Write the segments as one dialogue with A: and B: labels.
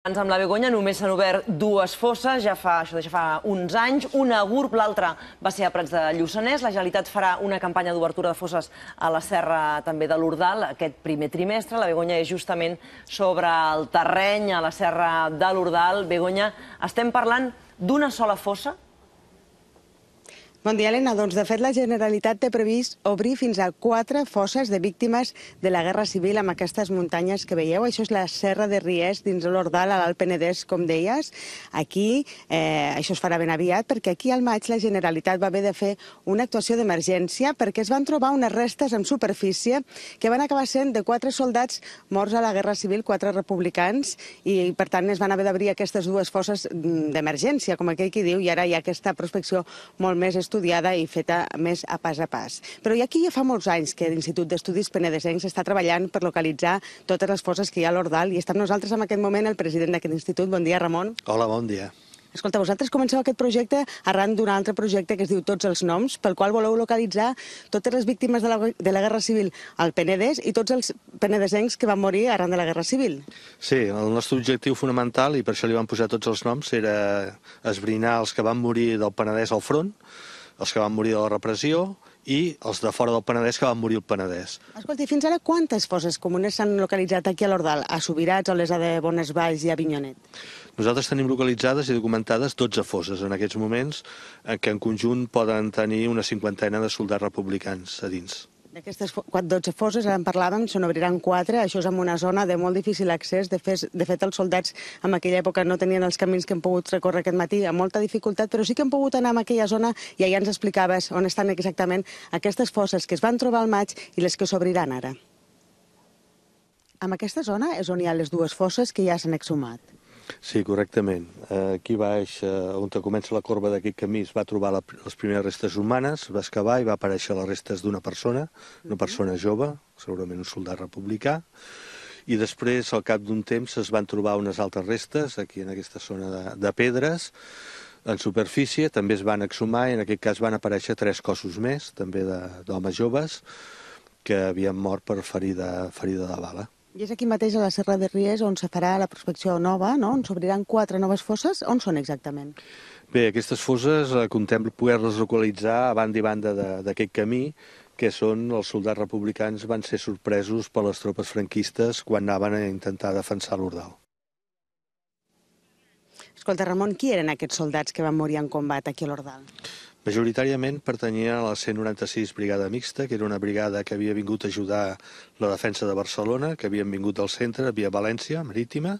A: Amb la Begoña només s'han obert dues fosses, ja fa uns anys, una a Gurb, l'altra va ser a Prats de Lluçanès. La Generalitat farà una campanya d'obertura de fosses a la serra també de l'Ordal aquest primer trimestre. La Begoña és justament sobre el terreny a la serra de l'Ordal. Begoña, estem parlant d'una sola fossa?
B: Bon dia, Helena. Doncs, de fet, la Generalitat té previst obrir fins a 4 fosses de víctimes de la Guerra Civil amb aquestes muntanyes que veieu. Això és la Serra de Ries, dins de l'Ordal, a l'Alt Penedès, com deies. Aquí, això es farà ben aviat, perquè aquí al maig la Generalitat va haver de fer una actuació d'emergència perquè es van trobar unes restes en superfície que van acabar sent de 4 soldats morts a la Guerra Civil, 4 republicans, i per tant es van haver d'obrir aquestes dues fosses d'emergència, com aquell qui diu, i ara hi ha aquesta prospecció molt més estudiada i feta més a pas. Però aquí ja fa molts anys que l'Institut d'Estudis Penedesencs està treballant per localitzar totes les fosses que hi ha a l'Ordal i està amb nosaltres en aquest moment el president d'aquest institut. Bon dia, Ramon.
C: Hola, bon dia.
B: Escolta, vosaltres comenceu aquest projecte arran d'un altre projecte que es diu Tots els noms, pel qual voleu localitzar totes les víctimes de la Guerra Civil al Penedès i tots els penedesencs que van morir arran de la Guerra Civil.
C: Sí, el nostre objectiu fonamental, i per això li vam posar tots els noms, era esbrinar els que van morir del Penedès al front, els que van morir de la repressió i els de fora del Penedès que van morir al Penedès.
B: Escolta, fins ara quantes fosses comunes s'han localitzat aquí a l'Ordal? A Subirats, a Olesa de Bonesvalls i a Avinyonet?
C: Nosaltres tenim localitzades i documentades 12 fosses en aquests moments, que en conjunt poden tenir una 50ena de soldats republicans a dins.
B: D'aquestes 12 fosses, ara en parlàvem, se n'obriran 4. Això és en una zona de molt difícil accés. De fet, els soldats en aquella època no tenien els camins que hem pogut recórrer aquest matí amb molta dificultat, però sí que hem pogut anar a aquella zona i allà ens explicaves on estan exactament aquestes fosses que es van trobar al maig i les que s'obriran ara. En aquesta zona és on hi ha les dues fosses que ja s'han exhumat.
C: Sí, correctament. Aquí baix, on comença la corba d'aquest camí, es va trobar les primeres restes humanes, va excavar i va aparèixer les restes d'una persona, una persona jove, segurament un soldat republicà, i després, al cap d'un temps, es van trobar unes altres restes, aquí en aquesta zona de pedres, en superfície, també es van exhumar i en aquest cas van aparèixer 3 cossos més, també d'homes joves, que havien mort per ferida de bala.
B: I és aquí mateix a la Serra de Ries on se farà la prospecció nova, no? On s'obriran 4 noves fosses. On són exactament?
C: Bé, aquestes fosses contemplem poder-les localitzar a banda i banda d'aquest camí, que són els soldats republicans van ser sorpresos per les tropes franquistes quan anaven a intentar defensar l'Ordal.
B: Escolta, Ramon, qui eren aquests soldats que van morir en combat aquí a l'Ordal?
C: Majoritàriament pertanyien a la 196 Brigada Mixta, que era una brigada que havia vingut a ajudar la defensa de Barcelona, que havien vingut del centre, via València, marítima,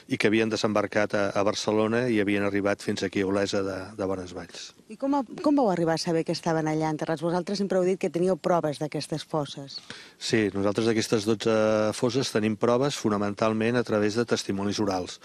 C: i que havien desembarcat a Barcelona i havien arribat fins aquí a Olesa de Bonesvalls.
B: I com vau arribar a saber que estaven allà enterrats? Vosaltres sempre heu dit que teníeu proves d'aquestes fosses.
C: Sí, nosaltres d'aquestes 12 fosses tenim proves fonamentalment a través de testimonis orals.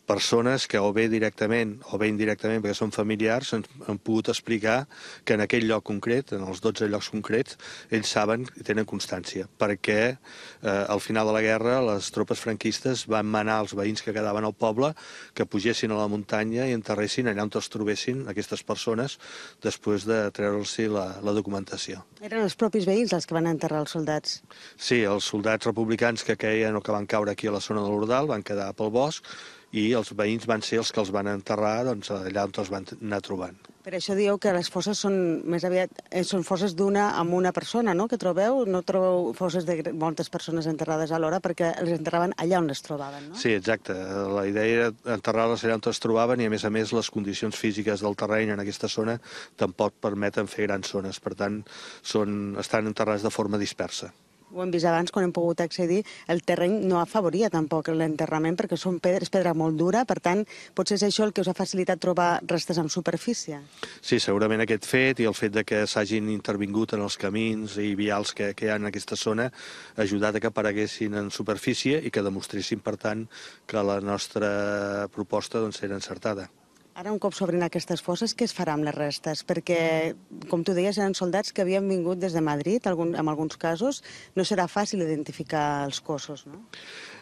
C: Persones que o bé directament o bé indirectament, perquè són familiars, han pogut explicar que en aquell lloc concret, en els 12 llocs concrets, ells saben i tenen constància, perquè al final de la guerra les tropes franquistes van manar als veïns que quedaven al poble que pugessin a la muntanya i enterressin allà on es trobessin aquestes persones després de treure-los la documentació.
B: Eren els propis veïns els que van enterrar els soldats?
C: Sí, els soldats republicans que queien o que van caure aquí a la zona de l'Ordal van quedar pel bosc, i els veïns van ser els que els van enterrar allà on els van anar trobant.
B: Per això dieu que les fosses són més aviat són fosses d'una amb una persona, no?, que trobeu? No trobeu fosses de moltes persones enterrades alhora perquè les enterraven allà on les trobaven, no?
C: Sí, exacte. La idea era enterrar-les allà on es trobaven i, a més, les condicions físiques del terreny en aquesta zona tampoc permeten fer grans zones. Per tant, estan enterrats de forma dispersa.
B: Ho hem vist abans, quan hem pogut accedir, el terreny no afavoria tampoc l'enterrament perquè són pedres, pedra molt dura, per tant, potser és això el que us ha facilitat trobar restes en superfície.
C: Sí, segurament aquest fet i el fet de que s'hagin intervingut en els camins i vials que hi ha en aquesta zona ha ajudat a que apareguessin en superfície i que demostressin, per tant, que la nostra proposta era encertada.
B: Ara, un cop s'obrin aquestes fosses, què es farà amb les restes? Perquè, com tu deies, eren soldats que havien vingut des de Madrid, en alguns casos. No serà fàcil identificar els cossos, no?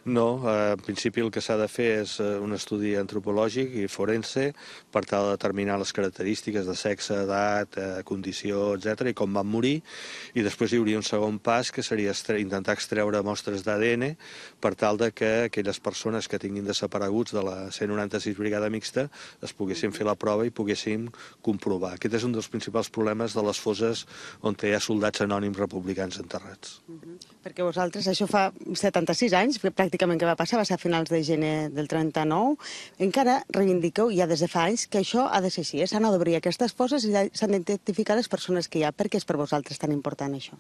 C: No, en principi el que s'ha de fer és un estudi antropològic i forense per tal de determinar les característiques de sexe, edat, condició, etc. i com van morir, i després hi hauria un segon pas que seria intentar extreure mostres d'ADN per tal de que aquelles persones que tinguin desapareguts de la 196 Brigada Mixta es poguessin fer la prova i poguessin comprovar. Aquest és un dels principals problemes de les fosses on hi ha soldats anònims republicans enterrats.
B: Perquè vosaltres, això fa 76 anys, pràcticament que va passar, va ser a finals de gener del 39, encara reivindiqueu ja des de fa anys que això ha de ser així, s'han d'obrir aquestes fosses i s'han d'identificar les persones que hi ha. Per què és per vosaltres tan important això?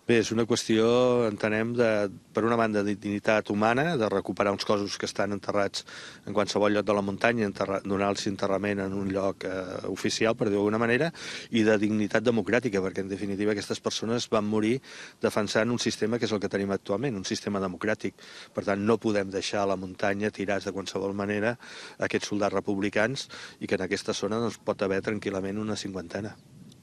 C: Bé, és una qüestió, entenem, per una banda, de dignitat humana, de recuperar uns cossos que estan enterrats en qualsevol lloc de la muntanya, donar-los enterrament en un lloc oficial, per dir-ho d'alguna manera, i de dignitat democràtica, perquè en definitiva aquestes persones van morir defensant un sistema que és el que tenim actualment, un sistema democràtic. Per tant, no podem deixar a la muntanya tirats de qualsevol manera aquests soldats republicans i que en aquesta zona pot haver tranquil·lament una cinquantena.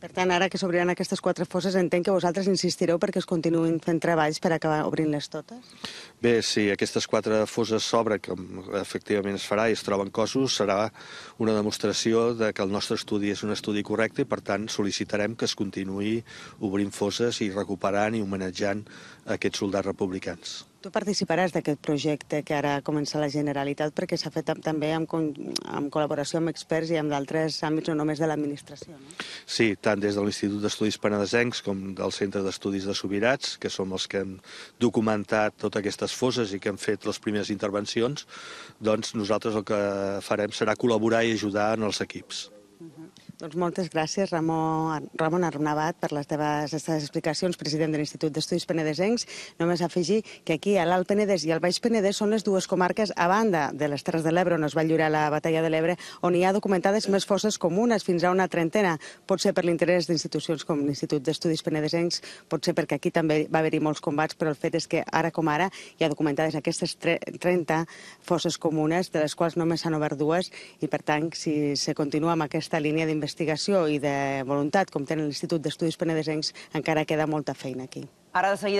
B: Per tant, ara que s'obriran aquestes 4 fosses, entenc que vosaltres insistireu perquè es continuïn fent treballs per acabar obrint-les totes?
C: Bé, si aquestes 4 fosses s'obren, com efectivament es farà, i es troben cossos, serà una demostració de que el nostre estudi és un estudi correcte i, per tant, sol·licitarem que es continuï obrint fosses i recuperant i homenatjant aquests soldats republicans.
B: Tu participaràs d'aquest projecte que ara comença la Generalitat perquè s'ha fet també en col·laboració amb experts i amb d'altres àmbits, no només de l'administració, no?
C: Sí, tant des de l'Institut d'Estudis Penedesencs com del Centre d'Estudis de Subirats, que som els que hem documentat totes aquestes fosses i que hem fet les primeres intervencions, doncs nosaltres el que farem serà col·laborar i ajudar en els equips.
B: Doncs moltes gràcies, Ramon Arnabat, per les teves explicacions, president de l'Institut d'Estudis Penedesencs. Només afegir que aquí, a l'Alt Penedès i al Baix Penedès, són les dues comarques, a banda de les Terres de l'Ebre, on es va lliurar la batalla de l'Ebre, on hi ha documentades més fosses comunes, fins a una trentena. Pot ser per l'interès d'institucions com l'Institut d'Estudis Penedesencs, pot ser perquè aquí també va haver-hi molts combats, però el fet és que ara com ara hi ha documentades aquestes 30 fosses comunes, de les quals només s'han obert 2, i per tant, si se continua amb aquesta línia d'investigació i de voluntat, com tenen l'Institut d'Estudis Penedesencs, encara queda molta feina aquí.
A: Ara de seguida